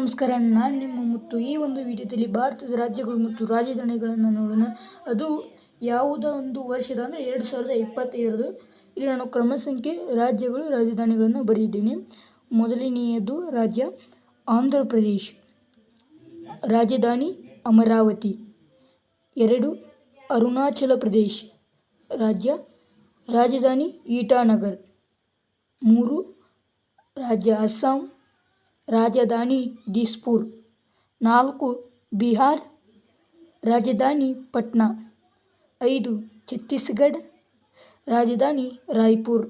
ನಮಸ್ಕಾರ, ನಾನು ನಿಮ್ಮ ಮುತ್ತು. ಈ ಒಂದು ವಿಡಿಯೋದಲ್ಲಿ ಭಾರತದ ರಾಜ್ಯಗಳು ಮತ್ತು ರಾಜಧಾನಿಗಳನ್ನು ನೋಡೋಣ. ಅದು ಯಾವುದೋ ಒಂದು ವರ್ಷದ ಅಂದರೆ 2025. ಇಲ್ಲಿ ನಾನು ಕ್ರಮ ಸಂಖ್ಯೆ ರಾಜ್ಯಗಳು ರಾಜಧಾನಿಗಳನ್ನು ಬರೆದಿದ್ದೇನೆ. ಮೊದಲನೆಯದು ರಾಜ್ಯ ಆಂಧ್ರ ಪ್ರದೇಶ್, ರಾಜಧಾನಿ ಅಮರಾವತಿ. 2 ಅರುಣಾಚಲ ಪ್ರದೇಶ್ ರಾಜಧಾನಿ ಇಟಾನಗರ್. 3 ರಾಜ್ಯ ಅಸ್ಸಾಂ, ರಾಜಧಾನಿ ದಿಸ್ಪುರ್. 4 ಬಿಹಾರ್, ರಾಜಧಾನಿ ಪಟ್ನಾ. 5 ಛತ್ತೀಸ್ಗಢ, ರಾಜಧಾನಿ ರಾಯ್ಪುರ್.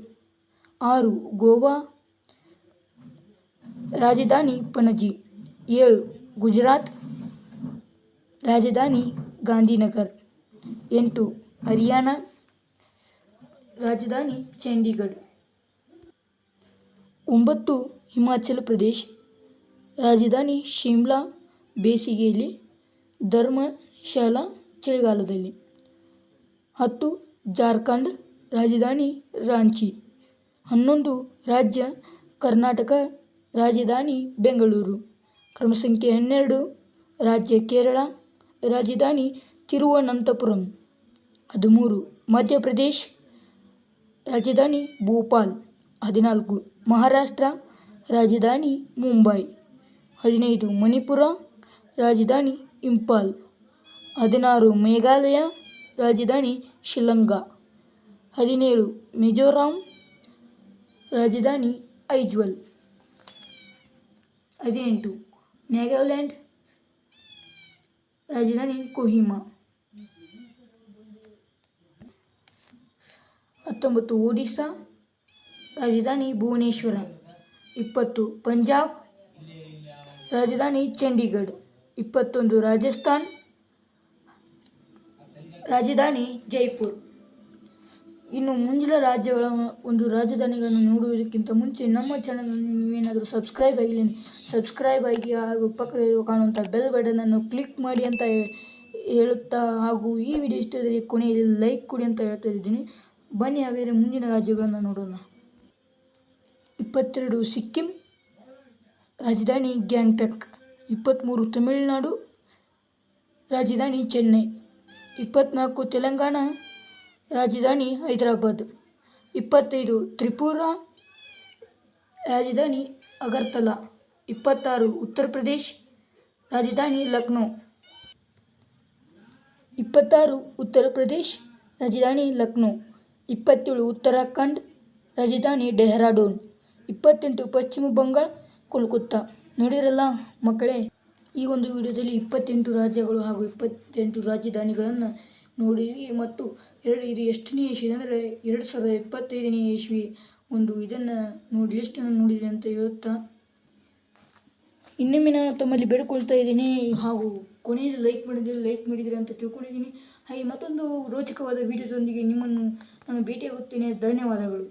6 ಗೋವಾ, ರಾಜಧಾನಿ ಪಣಜಿ. 7 ಗುಜರಾತ್, ರಾಜಧಾನಿ ಗಾಂಧಿನಗರ್. 8 ಹರಿಯಾಣ, ರಾಜಧಾನಿ ಚಂಡೀಗಢ. 9 ಹಿಮಾಚಲ ಪ್ರದೇಶ್, ರಾಜಧಾನಿ ಶಿಮ್ಲಾ ಬೇಸಿಗೆಯಲ್ಲಿ, ಧರ್ಮಶಾಲಾ ಚಳಿಗಾಲದಲ್ಲಿ. 10 ಜಾರ್ಖಂಡ್, ರಾಜಧಾನಿ ರಾಂಚಿ. 11 ರಾಜ್ಯ ಕರ್ನಾಟಕ, ರಾಜಧಾನಿ ಬೆಂಗಳೂರು. ಕ್ರಮ ಸಂಖ್ಯೆ 12 ರಾಜ್ಯ ಕೇರಳ, ರಾಜಧಾನಿ ತಿರುವನಂತಪುರಂ. 13 ಮಧ್ಯಪ್ರದೇಶ್, ರಾಜಧಾನಿ ಭೋಪಾಲ್. 14 ಮಹಾರಾಷ್ಟ್ರ, ರಾಜಧಾನಿ ಮುಂಬೈ. 15 ಮಣಿಪುರ, ರಾಜಧಾನಿ ಇಂಪಾಲ್. 16 ಮೇಘಾಲಯ, ರಾಜಧಾನಿ ಶಿಲ್ಲಾಂಗ್. 17 ಮಿಜೋರಾಂ, ರಾಜಧಾನಿ ಐಜ್ವಾಲ್. 18 ನಾಗಾಲ್ಯಾಂಡ್, ರಾಜಧಾನಿ ಕೊಹಿಮಾ. 19 ಒಡಿಶಾ, ರಾಜಧಾನಿ ಭುವನೇಶ್ವರ. 20 ಪಂಜಾಬ್, ರಾಜಧಾನಿ ಚಂಡೀಗಢ. 21 ರಾಜಸ್ಥಾನ್, ರಾಜಧಾನಿ ಜೈಪುರ್. ಇನ್ನು ಮುಂದಿನ ರಾಜ್ಯಗಳ ಒಂದು ರಾಜಧಾನಿಗಳನ್ನು ನೋಡುವುದಕ್ಕಿಂತ ಮುಂಚೆ ನಮ್ಮ ಚಾನಲನ್ನು ನೀವೇನಾದರೂ ಸಬ್ಸ್ಕ್ರೈಬ್ ಆಗಿ ಹಾಗೂ ಪಕ್ಕದಲ್ಲಿರುವ ಕಾಣುವಂಥ ಬೆಲ್ ಬಟನನ್ನು ಕ್ಲಿಕ್ ಮಾಡಿ ಅಂತ ಹೇಳುತ್ತಾ, ಹಾಗೂ ಈ ವಿಡಿಯೋ ಇಷ್ಟದಲ್ಲಿ ಕೊನೆಯಲ್ಲಿ ಲೈಕ್ ಕೊಡಿ ಅಂತ ಹೇಳ್ತಾ ಇದ್ದೀನಿ. ಬನ್ನಿ ಹಾಗಾದರೆ ಮುಂದಿನ ರಾಜ್ಯಗಳನ್ನು ನೋಡೋಣ. 22 ಸಿಕ್ಕಿಂ, ರಾಜಧಾನಿ ಗ್ಯಾಂಗ್ಟಕ್. 23 ತಮಿಳುನಾಡು, ರಾಜಧಾನಿ ಚೆನ್ನೈ. 24 ತೆಲಂಗಾಣ, ರಾಜಧಾನಿ ಹೈದರಾಬಾದ್. 25 ತ್ರಿಪುರಾ, ರಾಜಧಾನಿ ಅಗರ್ತಲಾ. 26 ಉತ್ತರ ಪ್ರದೇಶ್, ರಾಜಧಾನಿ ಲಕ್ನೋ. 27 ಉತ್ತರಾಖಂಡ್, ರಾಜಧಾನಿ ಡೆಹ್ರಾಡೂನ್. 28 ಪಶ್ಚಿಮ ಬಂಗಾಳ, ಕೋಲ್ಕತ್ತಾ. ನೋಡಿರಲ್ಲ ಮಕ್ಕಳೇ, ಈ ಒಂದು ವಿಡಿಯೋದಲ್ಲಿ 28 ರಾಜ್ಯಗಳು ಹಾಗೂ 28 ರಾಜಧಾನಿಗಳನ್ನು ನೋಡಿದ್ವಿ. ಮತ್ತು ಇದು ಎಷ್ಟನೇ ಇಸ್ವಿ ಅಂದರೆ 2025ನೇ ಇಸ್ವಿ ಒಂದು ಇದನ್ನು ನೋಡಿ ಲಿಸ್ಟನ್ನು ನೋಡಿದ್ವಿ ಅಂತ ಹೇಳುತ್ತಾ, ಇನ್ನೊಮ್ಮೆ ನಾನು ತಮ್ಮಲ್ಲಿ ಬೇಡಿಕೊಳ್ತಾ ಇದ್ದೀನಿ. ಹಾಗೂ ಕೊನೆಯಲ್ಲಿ ಲೈಕ್ ಮಾಡಿದರೆ ಅಂತ ತಿಳ್ಕೊಂಡಿದ್ದೀನಿ. ಹಾಗೆ ಮತ್ತೊಂದು ರೋಚಕವಾದ ವಿಡಿಯೋದೊಂದಿಗೆ ನಿಮ್ಮನ್ನು ನಾನು ಭೇಟಿಯಾಗುತ್ತೇನೆ. ಧನ್ಯವಾದಗಳು.